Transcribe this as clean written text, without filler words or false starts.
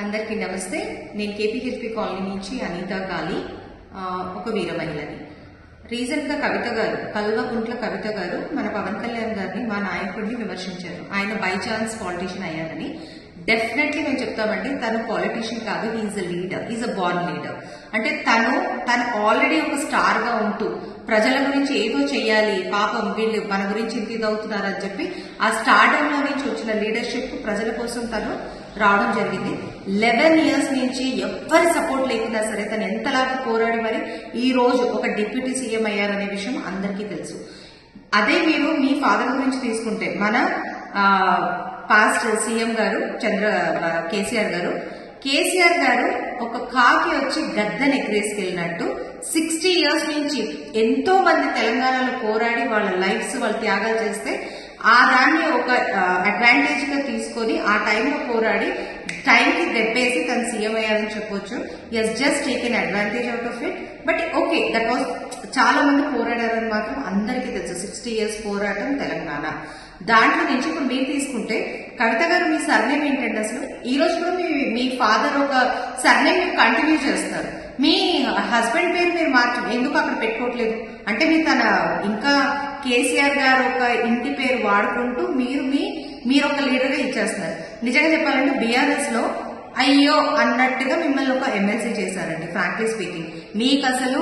అందరికీ నమస్తే. నేను కేపీహెచ్పి కాలనీ నుంచి అనిత కాళీ, ఒక వీర మహిళని. రీసెంట్ గా కవిత గారు, కల్వకుంట్ల కవిత గారు మన పవన్ కళ్యాణ్ గారిని, మా నాయకుడిని విమర్శించారు. ఆయన బై ఛాన్స్ పాలిటీషియన్ అయ్యారని. డెఫినెట్లీ మేము చెప్తామండి, తను పాలిటీషియన్ కాదు, he is a leader, is a born leader. అంటే తను ఆల్రెడీ ఒక స్టార్ గా ఉంటూ ప్రజల గురించి ఏదో చెయ్యాలి, పాపం వీళ్ళు మన గురించి ఇంత ఇదవుతున్నారని చెప్పి ఆ స్టార్డమ్ లో నుంచి వచ్చిన లీడర్షిప్ ప్రజల కోసం తను రావడం జరిగింది. 11 years నుంచి ఎవ్వరి సపోర్ట్ లేకున్నా సరే తను ఎంతలాగా పోరాడి మరి ఈ రోజు ఒక డిప్యూటీ సీఎం అయ్యారనే విషయం అందరికీ తెలుసు. అదే మీరు మీ ఫాదర్ గురించి తీసుకుంటే, మన పాస్ట్ సీఎం గారు కేసీఆర్ గారు ఒక కాకి వచ్చి గద్దెను ఎగరేసుకెళ్ళినట్టు 60 years నుంచి ఎంతో మంది తెలంగాణలో పోరాడి వాళ్ళ లైఫ్స్ వాళ్ళు త్యాగాలు చేస్తే ఆ దాన్ని ఒక అడ్వాంటేజ్ గా తీసుకొని ఆ టైంలో పోరాడి టైంకి దెబ్బేసి తను సీఎం అయ్యారని చెప్పొచ్చు. Yes just taken advantage out of it. But okay, that was చాలా మంది పోరాడారని మాత్రం అందరికీ తెలుసు. 60 years పోరాటం తెలంగాణ. దాంట్లో నుంచి ఇప్పుడు మీరు తీసుకుంటే, కవిత గారు మీ సర్నేమ్ ఏంటంటే అసలు ఈ రోజు కూడా మీ ఫాదర్ ఒక సర్నేమ్ కంటిన్యూ చేస్తారు. మీ హస్బెండ్ పేరు మీరు ఎందుకు అక్కడ పెట్టుకోవట్లేదు? అంటే ఇంకా కేసీఆర్ గారు ఒక ఇంటి పేరు వాడుకుంటూ మీరు ఒక లీడర్ గా ఇచ్చేస్తున్నారు. నిజంగా చెప్పాలంటే బీఆర్ఎస్ లో అయ్యో అన్నట్టుగా మిమ్మల్ని ఒక ఎమ్మెల్సీ చేశారండి. ఫ్రాంక్లీ స్పీకింగ్, మీకు అసలు